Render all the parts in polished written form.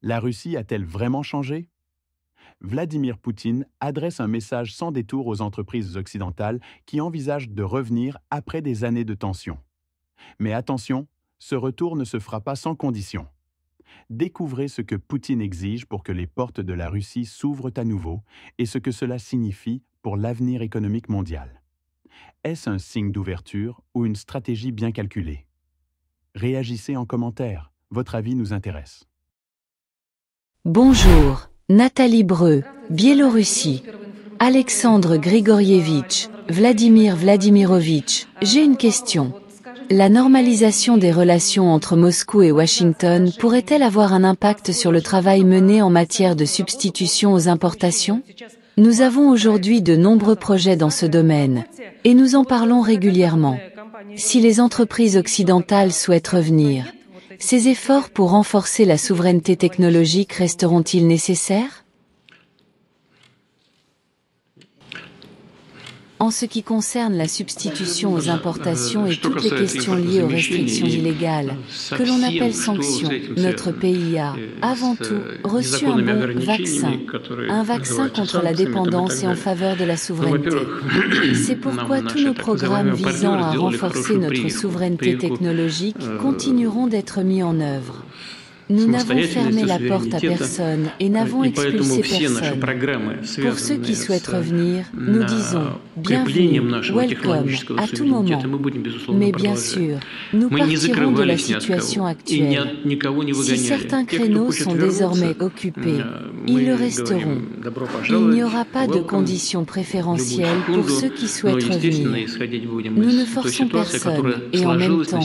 La Russie a-t-elle vraiment changé? Vladimir Poutine adresse un message sans détour aux entreprises occidentales qui envisagent de revenir après des années de tension. Mais attention, ce retour ne se fera pas sans condition. Découvrez ce que Poutine exige pour que les portes de la Russie s'ouvrent à nouveau et ce que cela signifie pour l'avenir économique mondial. Est-ce un signe d'ouverture ou une stratégie bien calculée? Réagissez en commentaire, votre avis nous intéresse. Bonjour, Nathalie Breu, Biélorussie. Alexandre Grigorievitch, Vladimir Vladimirovitch, j'ai une question. La normalisation des relations entre Moscou et Washington pourrait-elle avoir un impact sur le travail mené en matière de substitution aux importations? Nous avons aujourd'hui de nombreux projets dans ce domaine, et nous en parlons régulièrement. Si les entreprises occidentales souhaitent revenir, ces efforts pour renforcer la souveraineté technologique resteront-ils nécessaires? En ce qui concerne la substitution aux importations et toutes les questions liées aux restrictions illégales, que l'on appelle sanctions, notre pays a, avant tout, reçu un bon vaccin contre la dépendance et en faveur de la souveraineté. C'est pourquoi tous nos programmes visant à renforcer notre souveraineté technologique continueront d'être mis en œuvre. Nous n'avons fermé la porte à personne et n'avons expulsé personne. Pour ceux qui souhaitent revenir, nous disons « bienvenue »,« welcome » à tout moment. Mais bien sûr, nous partirons de la situation actuelle. Si certains créneaux sont désormais occupés, ils le resteront. Il n'y aura pas de conditions préférentielles pour ceux qui souhaitent revenir. Nous ne forçons personne et en même temps,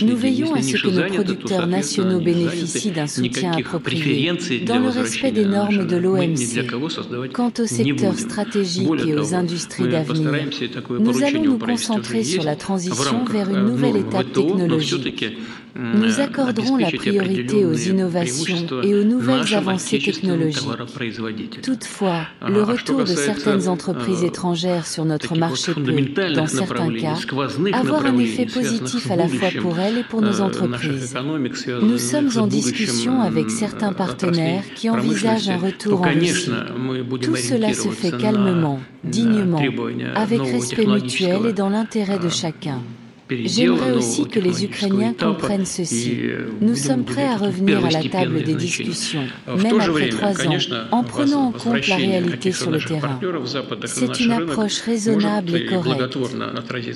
nous veillons à ce que nos producteurs nationaux bénéficient d'un soutien approprié, dans le respect des normes de l'OMC. Quant aux secteurs stratégiques et aux industries d'avenir, nous allons nous concentrer sur la transition vers une nouvelle étape technologique. Nous accorderons la priorité aux innovations et aux nouvelles avancées technologiques. Toutefois, le retour de certaines entreprises étrangères sur notre marché peut, dans certains cas, avoir un effet positif à la fois pour elles et pour nos entreprises. Nous sommes en discussion avec certains partenaires qui envisagent un retour en Russie. Tout cela se fait calmement, dignement, avec respect mutuel et dans l'intérêt de chacun. J'aimerais aussi que les Ukrainiens comprennent ceci. Nous sommes prêts à revenir à la table des discussions, même après 3 ans, en prenant en compte la réalité sur le terrain. C'est une approche raisonnable et correcte.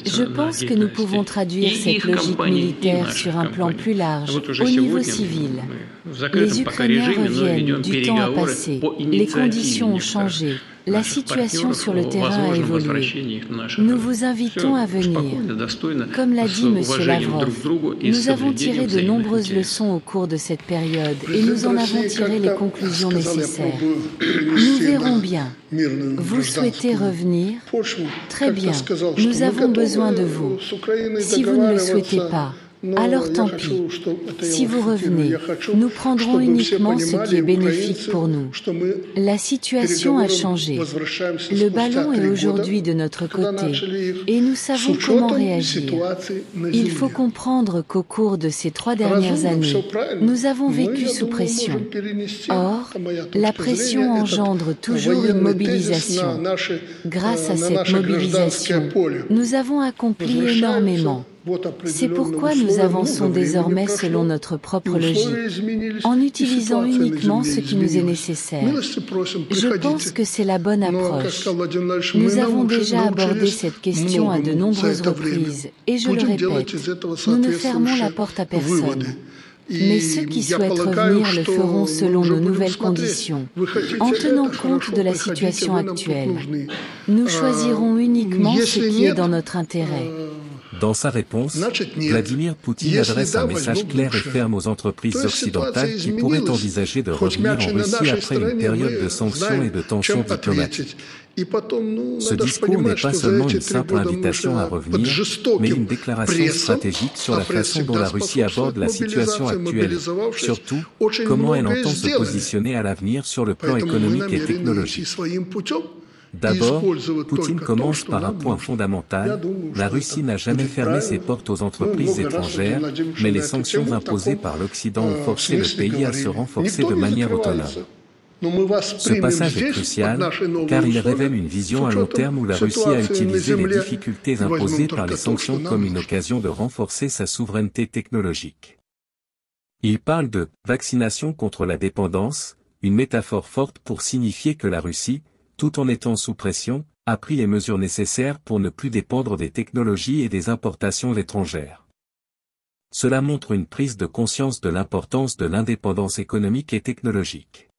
Je pense que nous pouvons traduire cette logique militaire sur un plan plus large, au niveau civil. Les Ukrainiens reviennent, du temps a passé, les conditions ont changé. La situation sur le terrain a évolué. Nous vous invitons à venir. Comme l'a dit M. Lavrov, nous avons tiré de nombreuses leçons au cours de cette période et nous en avons tiré les conclusions nécessaires. Nous verrons bien. Vous souhaitez revenir? Très bien. Nous avons besoin de vous. Si vous ne le souhaitez pas, alors tant pis. Si vous revenez, nous prendrons uniquement ce qui est bénéfique pour nous. La situation a changé. Le ballon est aujourd'hui de notre côté et nous savons comment réagir. Il faut comprendre qu'au cours de ces 3 dernières années, nous avons vécu sous pression. Or, la pression engendre toujours une mobilisation. Grâce à cette mobilisation, nous avons accompli énormément. C'est pourquoi nous avançons désormais selon notre propre logique, en utilisant uniquement ce qui nous est nécessaire. Je pense que c'est la bonne approche. Nous avons déjà abordé cette question à de nombreuses reprises, et je le répète, nous ne fermons la porte à personne. Mais ceux qui souhaitent revenir le feront selon nos nouvelles conditions, en tenant compte de la situation actuelle. Nous choisirons uniquement ce qui est dans notre intérêt. Dans sa réponse, Vladimir Poutine adresse un message clair et ferme aux entreprises occidentales qui pourraient envisager de revenir en Russie après une période de sanctions et de tensions diplomatiques. Ce discours n'est pas seulement une simple invitation à revenir, mais une déclaration stratégique sur la façon dont la Russie aborde la situation actuelle, surtout, comment elle entend se positionner à l'avenir sur le plan économique et technologique. D'abord, Poutine commence par un point fondamental, la Russie n'a jamais fermé ses portes aux entreprises étrangères, mais les sanctions imposées par l'Occident ont forcé le pays à se renforcer de manière autonome. Ce passage est crucial, car il révèle une vision à long terme où la Russie a utilisé les difficultés imposées par les sanctions comme une occasion de renforcer sa souveraineté technologique. Il parle de « vaccination contre la dépendance », une métaphore forte pour signifier que la Russie, tout en étant sous pression, a pris les mesures nécessaires pour ne plus dépendre des technologies et des importations étrangères. Cela montre une prise de conscience de l'importance de l'indépendance économique et technologique.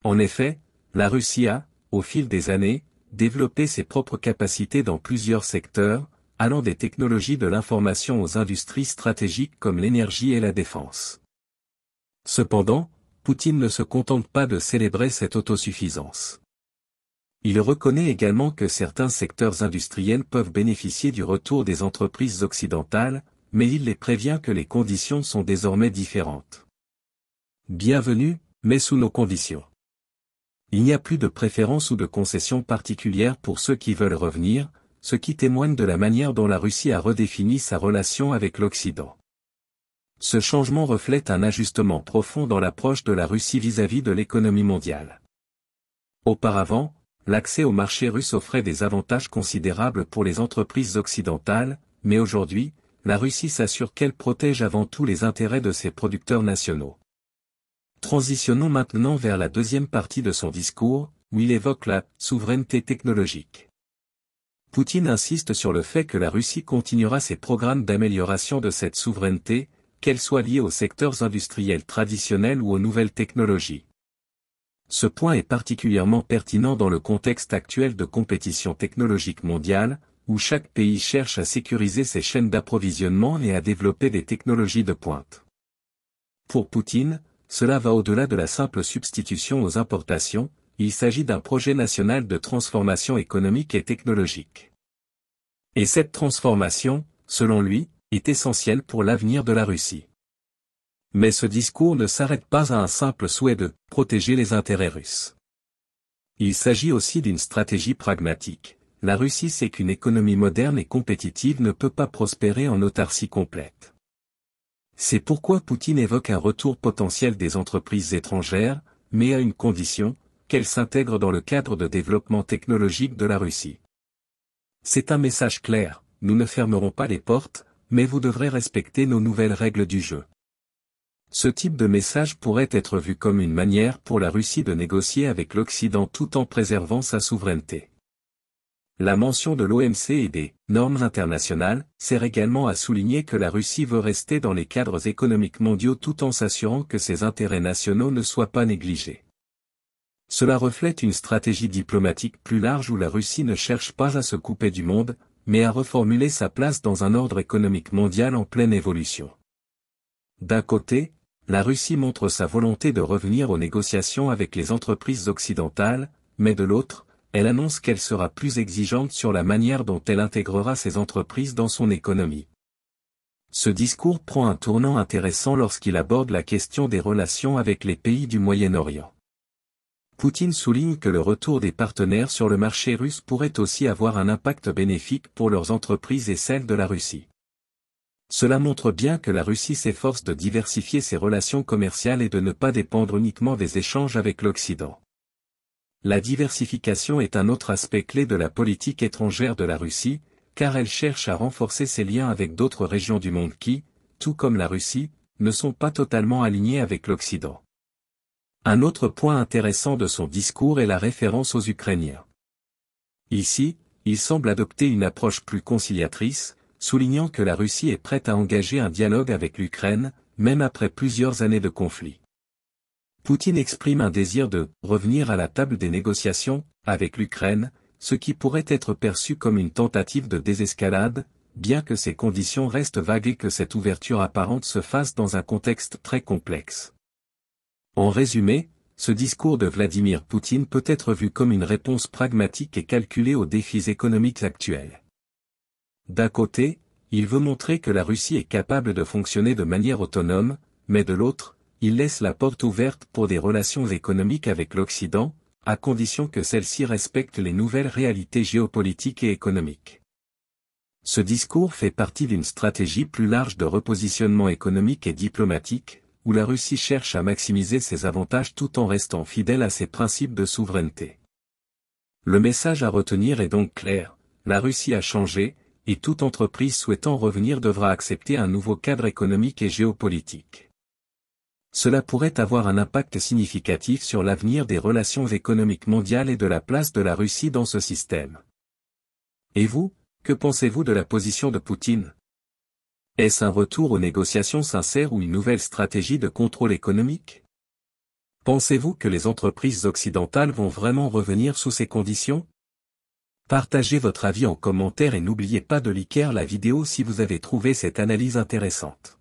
En effet, la Russie a, au fil des années, développé ses propres capacités dans plusieurs secteurs, allant des technologies de l'information aux industries stratégiques comme l'énergie et la défense. Cependant, Poutine ne se contente pas de célébrer cette autosuffisance. Il reconnaît également que certains secteurs industriels peuvent bénéficier du retour des entreprises occidentales, mais il les prévient que les conditions sont désormais différentes. Bienvenue, mais sous nos conditions. Il n'y a plus de préférence ou de concession particulière pour ceux qui veulent revenir, ce qui témoigne de la manière dont la Russie a redéfini sa relation avec l'Occident. Ce changement reflète un ajustement profond dans l'approche de la Russie vis-à-vis de l'économie mondiale. Auparavant, l'accès au marché russe offrait des avantages considérables pour les entreprises occidentales, mais aujourd'hui, la Russie s'assure qu'elle protège avant tout les intérêts de ses producteurs nationaux. Transitionnons maintenant vers la deuxième partie de son discours, où il évoque la souveraineté technologique. Poutine insiste sur le fait que la Russie continuera ses programmes d'amélioration de cette souveraineté, qu'elle soit liée aux secteurs industriels traditionnels ou aux nouvelles technologies. Ce point est particulièrement pertinent dans le contexte actuel de compétition technologique mondiale, où chaque pays cherche à sécuriser ses chaînes d'approvisionnement et à développer des technologies de pointe. Pour Poutine, cela va au-delà de la simple substitution aux importations, il s'agit d'un projet national de transformation économique et technologique. Et cette transformation, selon lui, est essentielle pour l'avenir de la Russie. Mais ce discours ne s'arrête pas à un simple souhait de protéger les intérêts russes. Il s'agit aussi d'une stratégie pragmatique. La Russie sait qu'une économie moderne et compétitive ne peut pas prospérer en autarcie complète. C'est pourquoi Poutine évoque un retour potentiel des entreprises étrangères, mais à une condition, qu'elles s'intègrent dans le cadre de développement technologique de la Russie. C'est un message clair, nous ne fermerons pas les portes, mais vous devrez respecter nos nouvelles règles du jeu. Ce type de message pourrait être vu comme une manière pour la Russie de négocier avec l'Occident tout en préservant sa souveraineté. La mention de l'OMC et des normes internationales sert également à souligner que la Russie veut rester dans les cadres économiques mondiaux tout en s'assurant que ses intérêts nationaux ne soient pas négligés. Cela reflète une stratégie diplomatique plus large où la Russie ne cherche pas à se couper du monde, mais à reformuler sa place dans un ordre économique mondial en pleine évolution. D'un côté, la Russie montre sa volonté de revenir aux négociations avec les entreprises occidentales, mais de l'autre, elle annonce qu'elle sera plus exigeante sur la manière dont elle intégrera ces entreprises dans son économie. Ce discours prend un tournant intéressant lorsqu'il aborde la question des relations avec les pays du Moyen-Orient. Poutine souligne que le retour des partenaires sur le marché russe pourrait aussi avoir un impact bénéfique pour leurs entreprises et celles de la Russie. Cela montre bien que la Russie s'efforce de diversifier ses relations commerciales et de ne pas dépendre uniquement des échanges avec l'Occident. La diversification est un autre aspect clé de la politique étrangère de la Russie, car elle cherche à renforcer ses liens avec d'autres régions du monde qui, tout comme la Russie, ne sont pas totalement alignées avec l'Occident. Un autre point intéressant de son discours est la référence aux Ukrainiens. Ici, il semble adopter une approche plus conciliatrice, soulignant que la Russie est prête à engager un dialogue avec l'Ukraine, même après plusieurs années de conflit. Poutine exprime un désir de revenir à la table des négociations avec l'Ukraine, ce qui pourrait être perçu comme une tentative de désescalade, bien que ces conditions restent vagues et que cette ouverture apparente se fasse dans un contexte très complexe. En résumé, ce discours de Vladimir Poutine peut être vu comme une réponse pragmatique et calculée aux défis économiques actuels. D'un côté, il veut montrer que la Russie est capable de fonctionner de manière autonome, mais de l'autre, il laisse la porte ouverte pour des relations économiques avec l'Occident, à condition que celle-ci respecte les nouvelles réalités géopolitiques et économiques. Ce discours fait partie d'une stratégie plus large de repositionnement économique et diplomatique, où la Russie cherche à maximiser ses avantages tout en restant fidèle à ses principes de souveraineté. Le message à retenir est donc clair, la Russie a changé, et toute entreprise souhaitant revenir devra accepter un nouveau cadre économique et géopolitique. Cela pourrait avoir un impact significatif sur l'avenir des relations économiques mondiales et de la place de la Russie dans ce système. Et vous, que pensez-vous de la position de Poutine? Est-ce un retour aux négociations sincères ou une nouvelle stratégie de contrôle économique? Pensez-vous que les entreprises occidentales vont vraiment revenir sous ces conditions? Partagez votre avis en commentaire et n'oubliez pas de liker la vidéo si vous avez trouvé cette analyse intéressante.